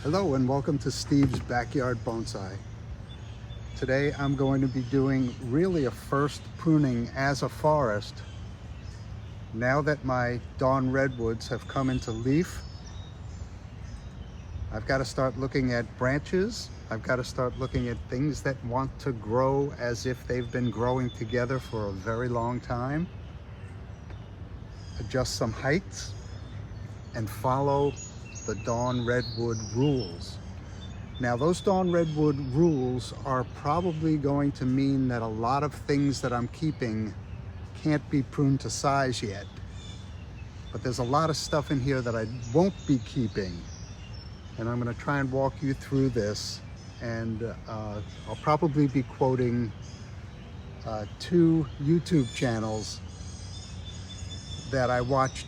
Hello and welcome to Steve's Backyard Bonsai. Today I'm going to be doing really a first pruning as a forest. Now that my Dawn Redwoods have come into leaf, I've got to start looking at branches. I've got to start looking at things that want to grow as if they've been growing together for a very long time. Adjust some heights and follow the Dawn Redwood rules. Now those Dawn Redwood rules are probably going to mean that a lot of things that I'm keeping can't be pruned to size yet. But there's a lot of stuff in here that I won't be keeping. And I'm going to try and walk you through this. And I'll probably be quoting two YouTube channels that I watched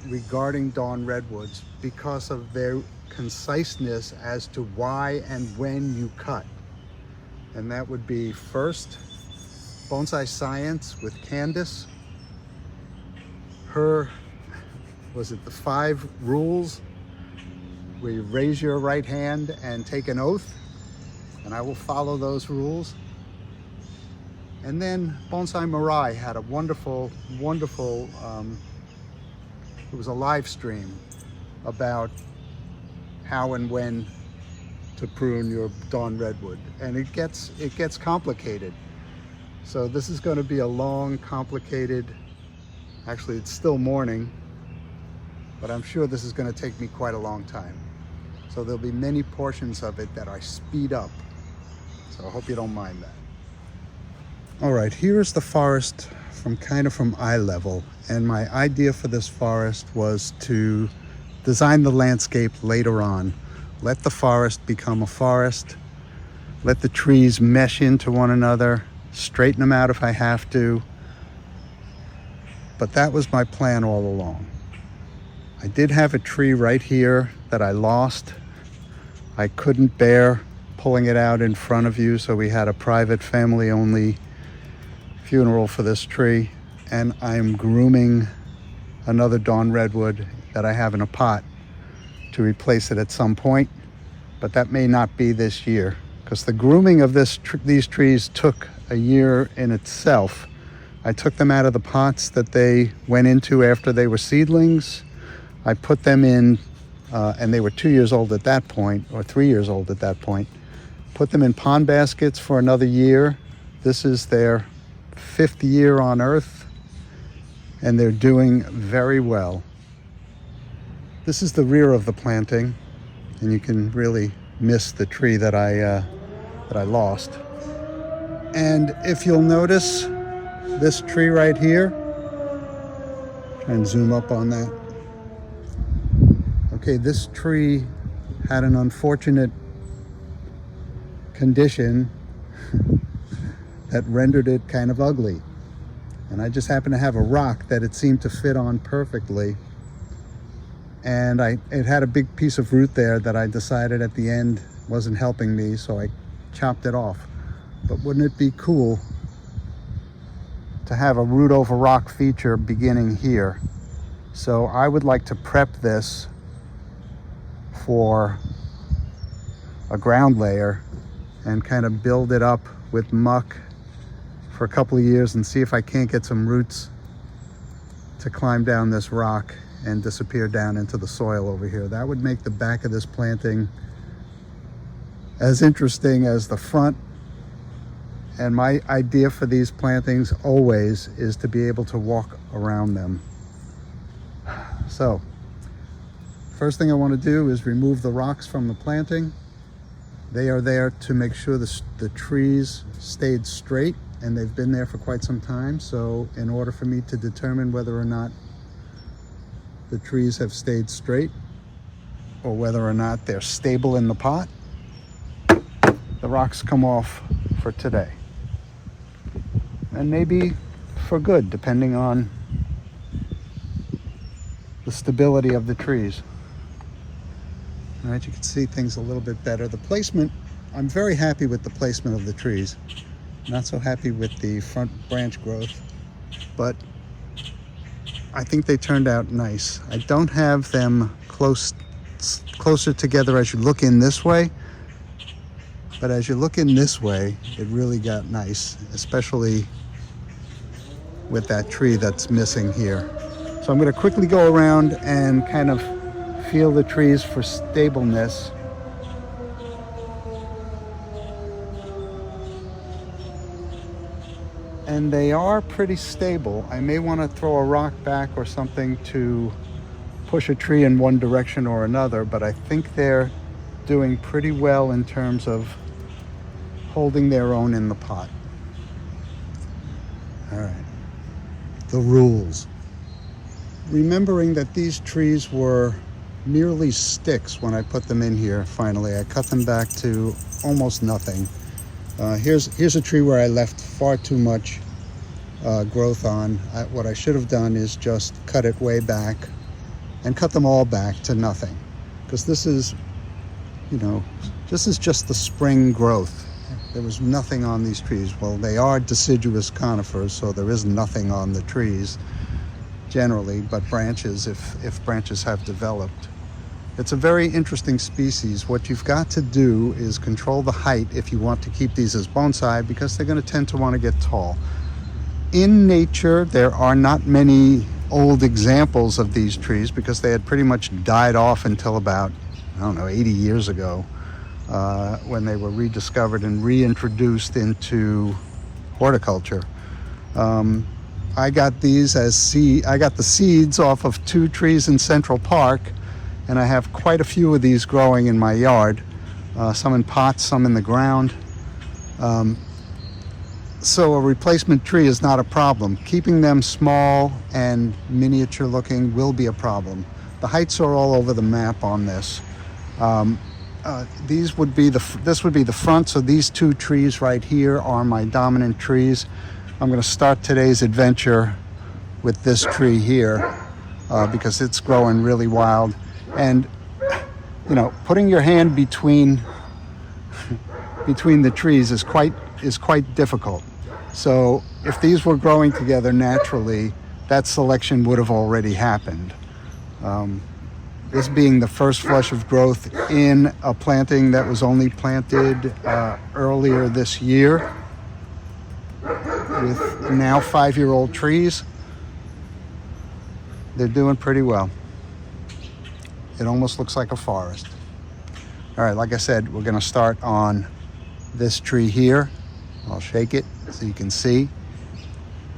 regarding Dawn Redwoods because of their conciseness as to why and when you cut. And that would be first Bonsai Science with Candace. Her, was it the 5 rules where you raise your right hand and take an oath? And I will follow those rules. And then Bonsai Mirai had a wonderful, it was a live stream about how and when to prune your Dawn Redwood. And it gets complicated. So this is going to be a long, complicated, actually it's still morning, but I'm sure this is going to take me quite a long time. So there'll be many portions of it that I speed up. So I hope you don't mind that. All right, here's the forest from eye level. And my idea for this forest was to design the landscape later on. Let the forest become a forest. Let the trees mesh into one another. Straighten them out if I have to. But that was my plan all along. I did have a tree right here that I lost. I couldn't bear pulling it out in front of you, so we had a private family-only funeral for this tree. And I'm grooming another Dawn Redwood that I have in a pot to replace it at some point, but that may not be this year because the grooming of these trees took a year in itself. I took them out of the pots that they went into after they were seedlings. I put them in, and they were 2 years old at that point, or 3 years old at that point. Put them in pond baskets for another year. This is their 5th year on Earth, and they're doing very well. This is the rear of the planting, and you can really miss the tree that I lost. And if you'll notice this tree right here, try and zoom up on that. Okay, this tree had an unfortunate condition that rendered it kind of ugly. And I just happened to have a rock that it seemed to fit on perfectly. And it had a big piece of root there that I decided at the end wasn't helping me, so I chopped it off. But wouldn't it be cool to have a root over rock feature beginning here? So I would like to prep this for a ground layer and kind of build it up with muck for a couple of years and see if I can't get some roots to climb down this rock and disappear down into the soil over here. That would make the back of this planting as interesting as the front. And my idea for these plantings always is to be able to walk around them. So, first thing I want to do is remove the rocks from the planting. They are there to make sure the trees stayed straight, and they've been there for quite some time. So in order for me to determine whether or not the trees have stayed straight or whether or not they're stable in the pot, the rocks come off for today. And maybe for good, depending on the stability of the trees. All right, you can see things a little bit better. The placement, I'm very happy with the placement of the trees. Not so happy with the front branch growth, but I think they turned out nice. I don't have them close closer together as you look in this way. But as you look in this way, it really got nice, especially with that tree that's missing here. So I'm going to quickly go around and kind of feel the trees for stableness. And they are pretty stable. I may want to throw a rock back or something to push a tree in one direction or another, but I think they're doing pretty well in terms of holding their own in the pot. All right. The rules. Remembering that these trees were merely sticks when I put them in here finally. I cut them back to almost nothing. Here's a tree where I left far too much growth on. What I should have done is just cut it way back and cut them all back to nothing. Because this is, this is just the spring growth. There was nothing on these trees. Well, they are deciduous conifers, so there is nothing on the trees generally, but branches, if branches have developed. It's a very interesting species. What you've got to do is control the height if you want to keep these as bonsai, because they're going to tend to want to get tall. In nature, there are not many old examples of these trees because they had pretty much died off until about, 80 years ago, when they were rediscovered and reintroduced into horticulture. I got these as I got the seeds off of 2 trees in Central Park, and I have quite a few of these growing in my yard, some in pots, some in the ground. So a replacement tree is not a problem. Keeping them small and miniature looking will be a problem. The heights are all over the map on this. This would be the front, so these 2 trees right here are my dominant trees. I'm going to start today's adventure with this tree here because it's growing really wild. And putting your hand between the trees is quite difficult. So if these were growing together naturally, that selection would have already happened. This being the first flush of growth in a planting that was only planted earlier this year, with now 5-year-old trees, they're doing pretty well. It almost looks like a forest. All right, like I said, we're going to start on this tree here. I'll shake it so you can see.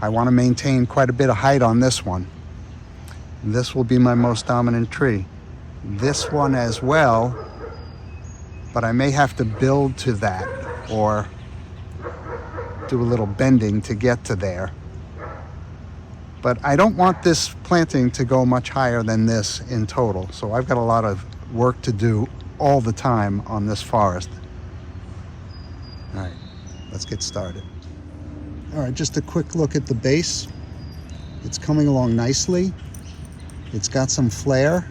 I want to maintain quite a bit of height on this one. This will be my most dominant tree. This one as well, but I may have to build to that or do a little bending to get to there. But I don't want this planting to go much higher than this in total. So I've got a lot of work to do all the time on this forest. All right, let's get started. All right, just a quick look at the base. It's coming along nicely. It's got some flare,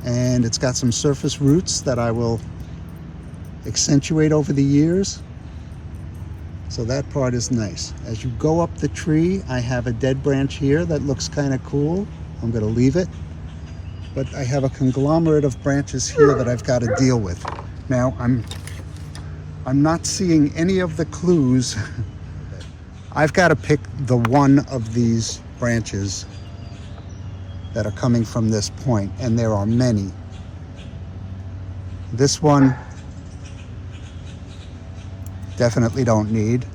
and it's got some surface roots that I will accentuate over the years. So that part is nice. As you go up the tree, I have a dead branch here that looks kind of cool. I'm going to leave it. But I have a conglomerate of branches here that I've got to deal with. Now, I'm not seeing any of the clues. I've got to pick the one of these branches that are coming from this point, and there are many. This one, definitely don't need.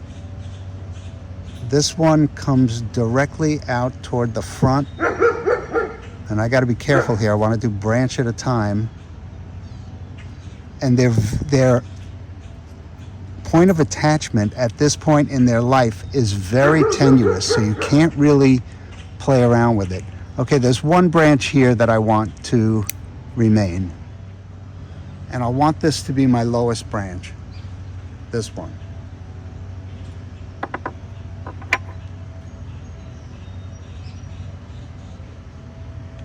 This one comes directly out toward the front, and I got to be careful here. I want to do branch at a time, and their point of attachment at this point in their life is very tenuous, so you can't really play around with it. Okay, there's one branch here that I want to remain, and I want this to be my lowest branch. This one.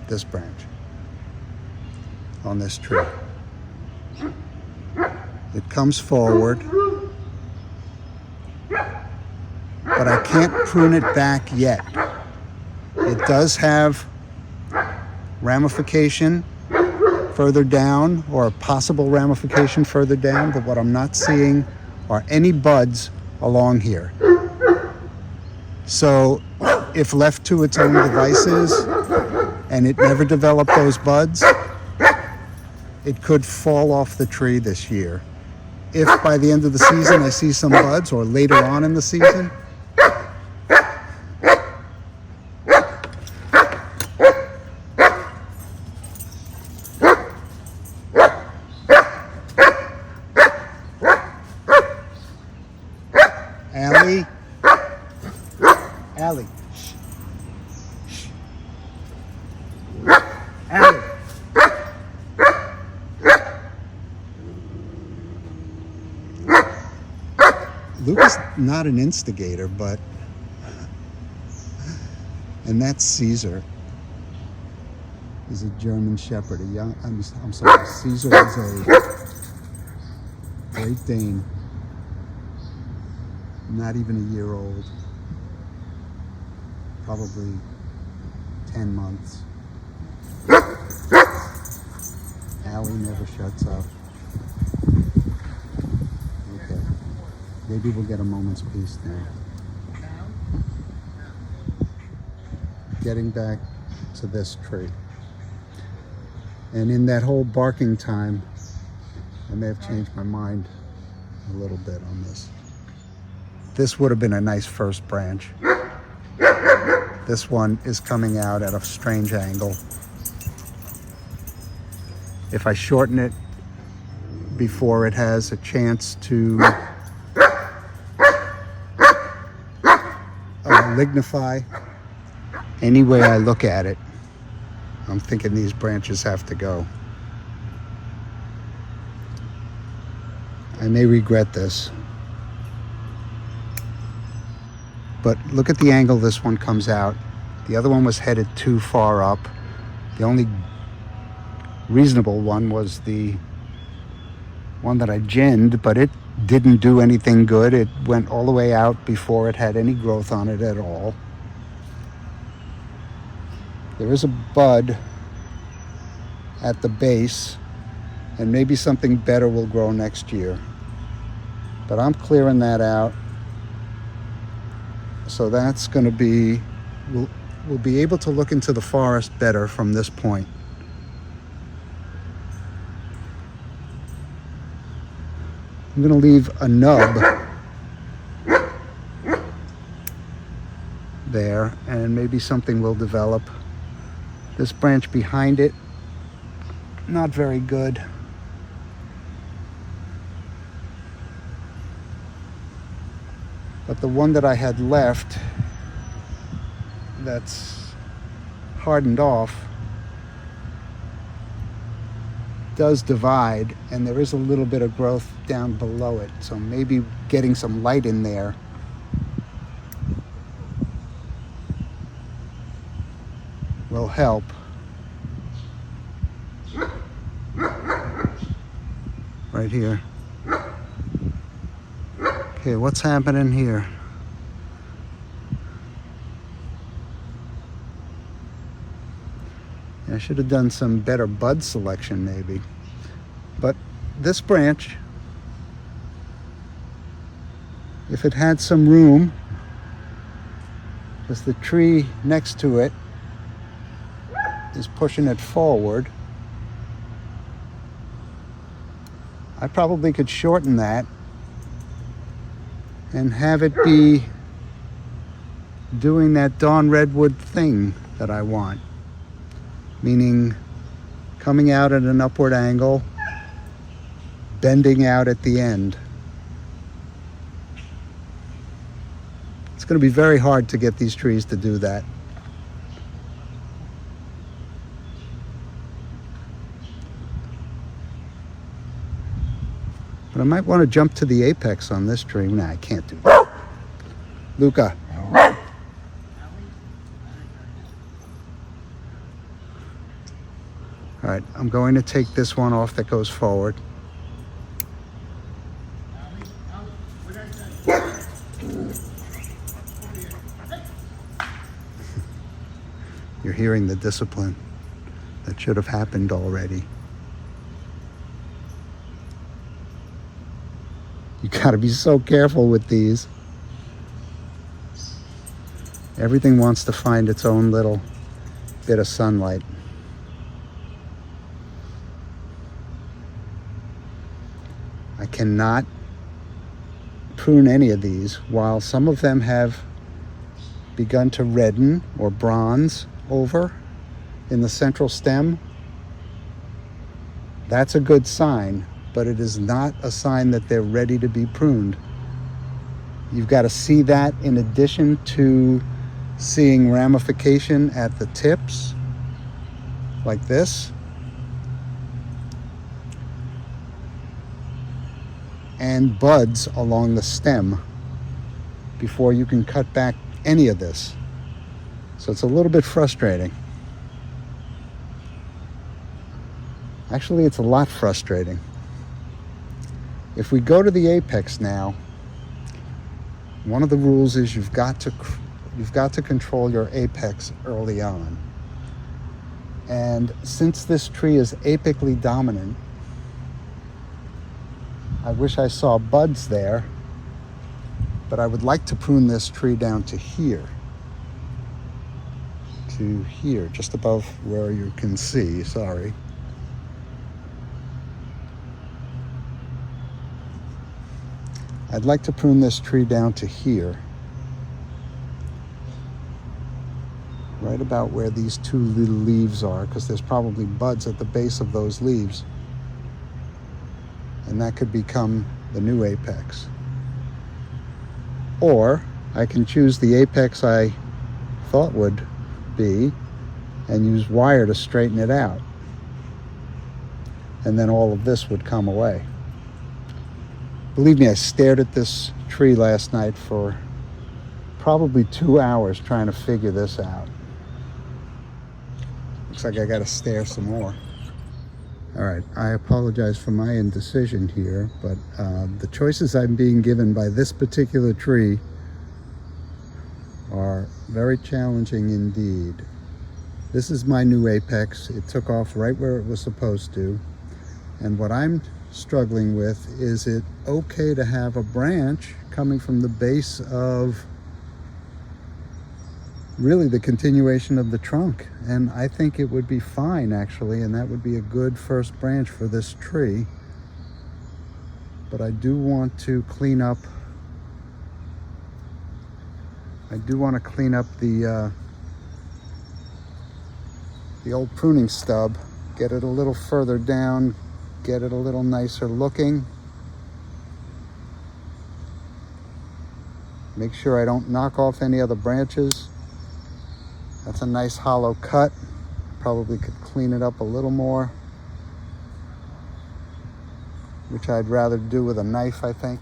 This branch on this tree. It comes forward, but I can't prune it back yet. It does have ramification further down or a possible ramification further down, but what I'm not seeing are any buds along here. So if left to its own devices and it never developed those buds, it could fall off the tree this year. If by the end of the season I see some buds, or later on in the season, Allie. Shh. Allie. Luca's not an instigator, but... And that's Caesar. He's a German Shepherd. I'm sorry, Caesar is a Great Dane. Not even a year old. Probably 10 months. Allie never shuts up. Okay. Maybe we'll get a moment's peace now. Getting back to this tree. And in that whole barking time, I may have changed my mind a little bit on this. This would have been a nice first branch. This one is coming out at a strange angle. If I shorten it before it has a chance to lignify, any way I look at it, I'm thinking these branches have to go. I may regret this. But look at the angle this one comes out. The other one was headed too far up. The only reasonable one was the one that I ginned, but it didn't do anything good. It went all the way out before it had any growth on it at all. There is a bud at the base, and maybe something better will grow next year. But I'm clearing that out. So that's going to be, we'll be able to look into the forest better from this point. I'm going to leave a nub there, and maybe something will develop. This branch behind it, not very good. But the one that I had left that's hardened off does divide, and there is a little bit of growth down below it. So maybe getting some light in there will help. Right here. Okay, what's happening here? I should have done some better bud selection maybe. But this branch, if it had some room, because the tree next to it is pushing it forward, I probably could shorten that and have it be doing that Dawn Redwood thing that I want. Meaning coming out at an upward angle, bending out at the end. It's going to be very hard to get these trees to do that. But I might want to jump to the apex on this tree. Nah, I can't do that. Luca. All right, I'm going to take this one off that goes forward. You're hearing the discipline that should have happened already. You gotta be so careful with these. Everything wants to find its own little bit of sunlight. I cannot prune any of these. While some of them have begun to redden or bronze over in the central stem, that's a good sign, but it is not a sign that they're ready to be pruned. You've got to see that in addition to seeing ramification at the tips, like this, and buds along the stem before you can cut back any of this. So it's a little bit frustrating. Actually, it's a lot frustrating. If we go to the apex now, one of the rules is you've got to control your apex early on. And since this tree is apically dominant, I wish I saw buds there, but I would like to prune this tree down to here, just above where you can see, sorry. I'd like to prune this tree down to here, right about where these two little leaves are, because there's probably buds at the base of those leaves. And that could become the new apex. Or I can choose the apex I thought would be and use wire to straighten it out. And then all of this would come away. Believe me, I stared at this tree last night for probably 2 hours trying to figure this out. Looks like I gotta stare some more. All right, I apologize for my indecision here, but the choices I'm being given by this particular tree are very challenging indeed. This is my new apex. It took off right where it was supposed to. And what I'm struggling with, is it okay to have a branch coming from the base of really the continuation of the trunk? And I think it would be fine, actually, and that would be a good first branch for this tree. But I do want to clean up the old pruning stub, get it a little further down, get it a little nicer looking. Make sure I don't knock off any other branches. That's a nice hollow cut. Probably could clean it up a little more, which I'd rather do with a knife, I think.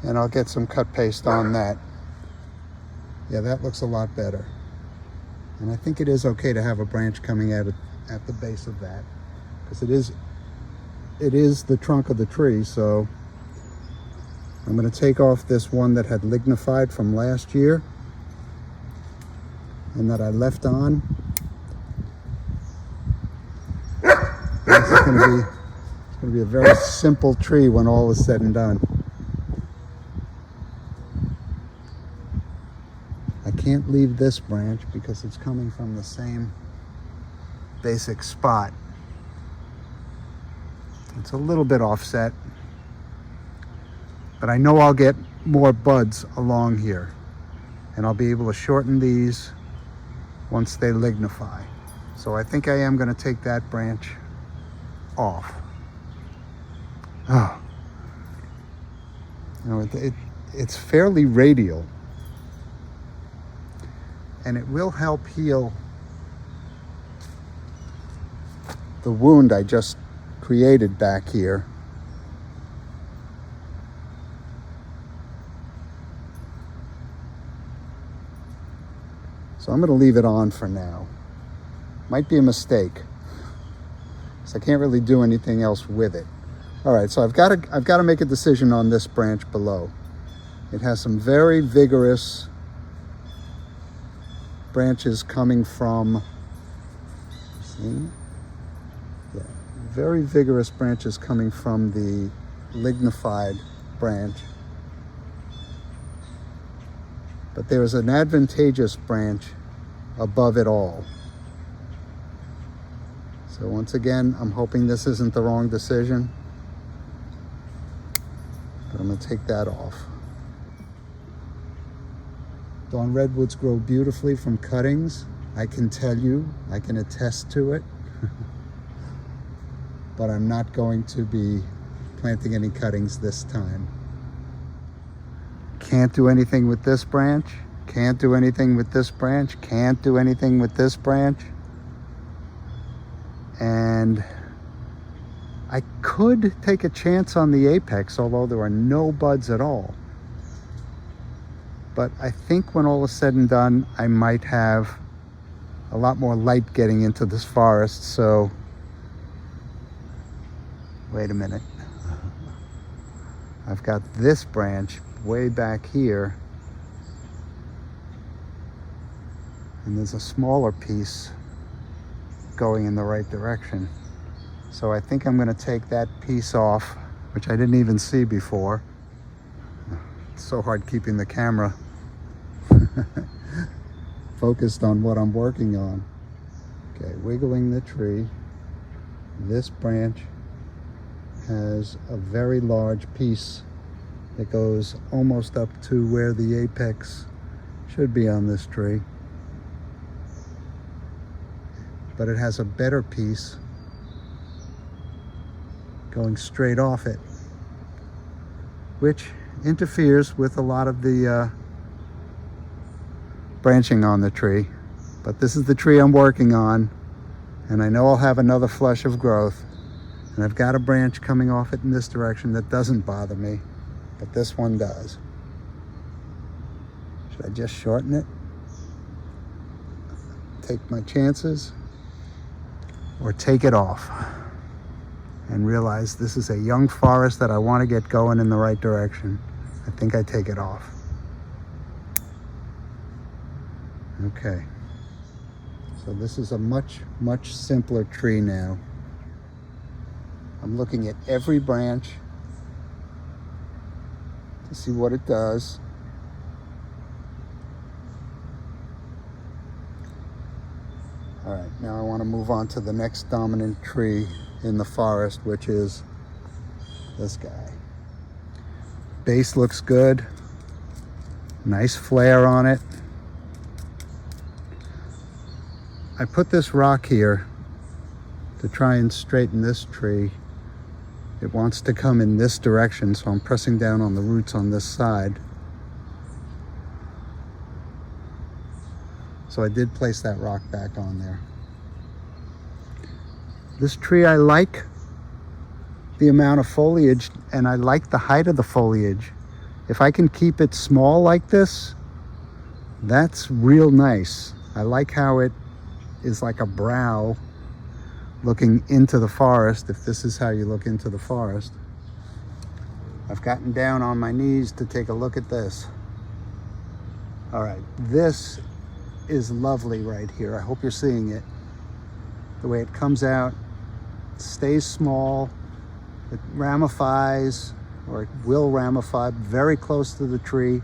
And I'll get some cut paste on that. Yeah, that looks a lot better. And I think it is okay to have a branch coming out at the base of that, because it is the trunk of the tree. So I'm going to take off this one that had lignified from last year and that I left on. This is going to be a very simple tree when all is said and done. I can't leave this branch because it's coming from the same basic spot. It's a little bit offset, but I know I'll get more buds along here, and I'll be able to shorten these once they lignify. So I think I am going to take that branch off. Oh, you know, it's fairly radial, and it will help heal the wound I just created back here. So I'm going to leave it on for now. Might be a mistake, because I can't really do anything else with it. All right, so I've got to make a decision on this branch below. It has some very vigorous branches coming from, see? Yeah, very vigorous branches coming from the lignified branch. But there is an advantageous branch above it all. So once again, I'm hoping this isn't the wrong decision, but I'm going to take that off. Dawn Redwoods grow beautifully from cuttings. I can tell you, I can attest to it. But I'm not going to be planting any cuttings this time. Can't do anything with this branch. Can't do anything with this branch. Can't do anything with this branch. And I could take a chance on the apex, although there are no buds at all. But I think when all is said and done, I might have a lot more light getting into this forest. So, wait a minute. I've got this branch way back here, and there's a smaller piece going in the right direction. So I think I'm going to take that piece off, which I didn't even see before. It's so hard keeping the camera focused on what I'm working on. Okay, wiggling the tree. This branch has a very large piece that goes almost up to where the apex should be on this tree. But it has a better piece going straight off it, which interferes with a lot of the branching on the tree. But this is the tree I'm working on, and I know I'll have another flush of growth. And I've got a branch coming off it in this direction that doesn't bother me, but this one does. Should I just shorten it? Take my chances? Or take it off and realize this is a young forest that I want to get going in the right direction? I think I take it off. Okay. So this is a much, much simpler tree now. I'm looking at every branch to see what it does. All right, now I want to move on to the next dominant tree in the forest, which is this guy. Base looks good. Nice flare on it. I put this rock here to try and straighten this tree. It wants to come in this direction, so I'm pressing down on the roots on this side. So I did place that rock back on there. This tree, I like the amount of foliage, and I like the height of the foliage. If I can keep it small like this, that's real nice. I like how it is like a brow looking into the forest, if this is how you look into the forest. I've gotten down on my knees to take a look at this. All right, this is lovely right here. I hope you're seeing it. The way it comes out, it stays small, it ramifies, or it will ramify very close to the tree,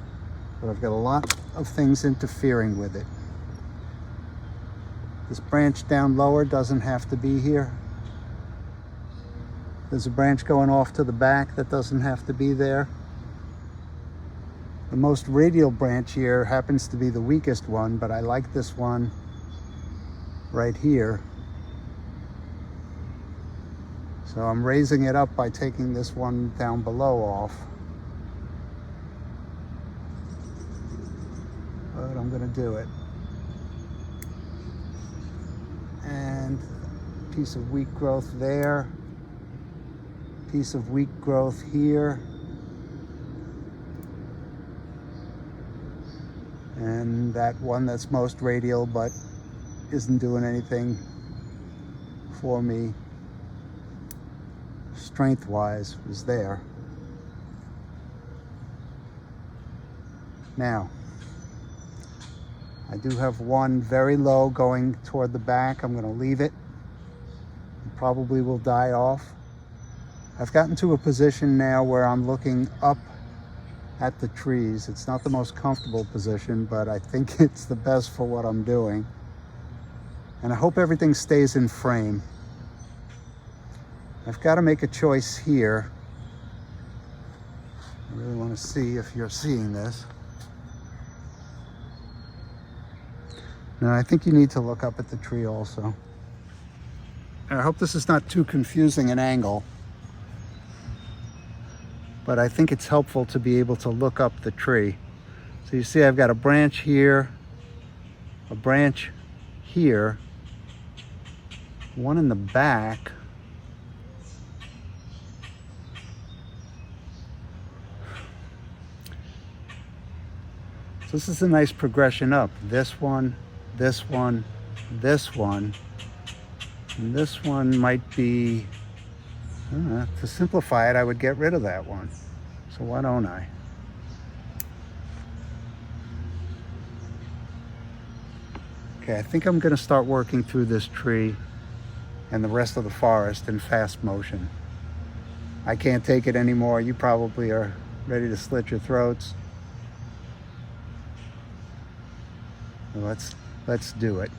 but I've got a lot of things interfering with it. This branch down lower doesn't have to be here. There's a branch going off to the back that doesn't have to be there. The most radial branch here happens to be the weakest one, but I like this one right here. So I'm raising it up by taking this one down below off. But I'm going to do it. And piece of weak growth there, piece of weak growth here, and that one that's most radial but isn't doing anything for me strength-wise is there. Now, I do have one very low going toward the back. I'm going to leave it. It probably will die off. I've gotten to a position now where I'm looking up at the trees. It's not the most comfortable position, but I think it's the best for what I'm doing. And I hope everything stays in frame. I've got to make a choice here. I really want to see if you're seeing this. Now, I think you need to look up at the tree also. I hope this is not too confusing an angle, but I think it's helpful to be able to look up the tree. So you see I've got a branch here, a branch here, one in the back, so this is a nice progression up. This one, this one, this one, and this one might be, to simplify it, I would get rid of that one. So why don't I? Okay, I think I'm going to start working through this tree and the rest of the forest in fast motion. I can't take it anymore. You probably are ready to slit your throats. Let's do it.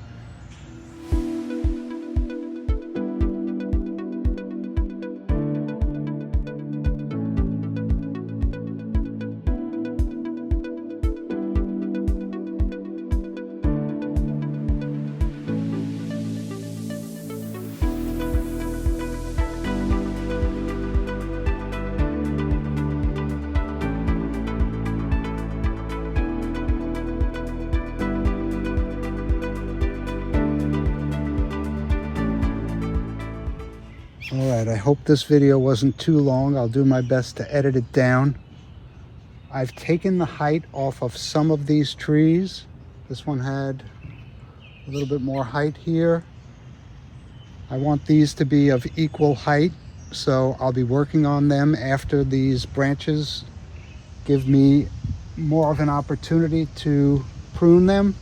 All right, I hope this video wasn't too long. I'll do my best to edit it down. I've taken the height off of some of these trees. This one had a little bit more height here. I want these to be of equal height, so I'll be working on them after these branches give me more of an opportunity to prune them.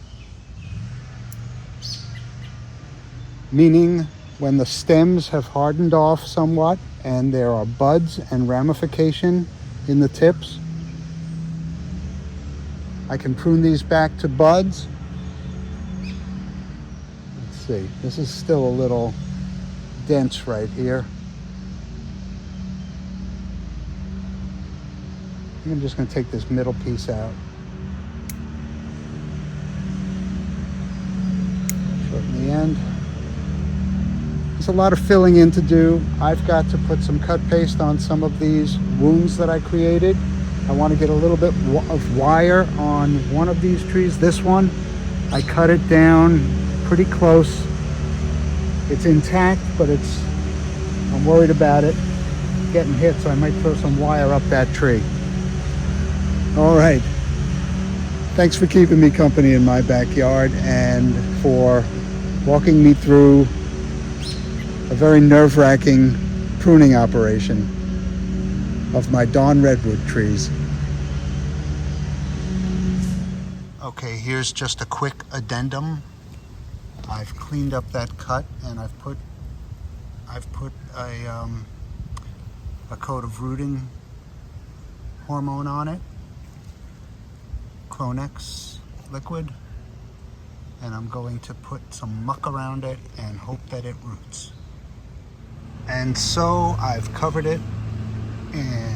Meaning, when the stems have hardened off somewhat and there are buds and ramification in the tips, I can prune these back to buds. Let's see, this is still a little dense right here. I'm just going to take this middle piece out. Shorten the end. There's a lot of filling in to do. I've got to put some cut paste on some of these wounds that I created. I want to get a little bit of wire on one of these trees. This one, I cut it down pretty close. It's intact, but I'm worried about it getting hit, so I might throw some wire up that tree. All right. Thanks for keeping me company in my backyard and for walking me through a very nerve-wracking pruning operation of my Dawn Redwood trees. Okay, here's just a quick addendum. I've cleaned up that cut and I've put a coat of rooting hormone on it, Clonex liquid, and I'm going to put some muck around it and hope that it roots. And so I've covered it in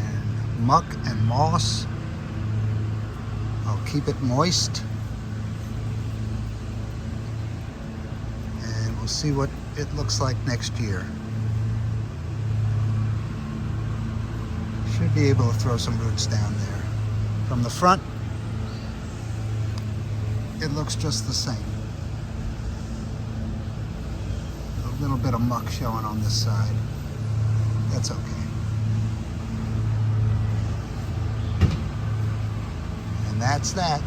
muck and moss. I'll keep it moist. And we'll see what it looks like next year. Should be able to throw some roots down there. From the front, it looks just the same. A little bit of muck showing on this side. That's okay. And that's that.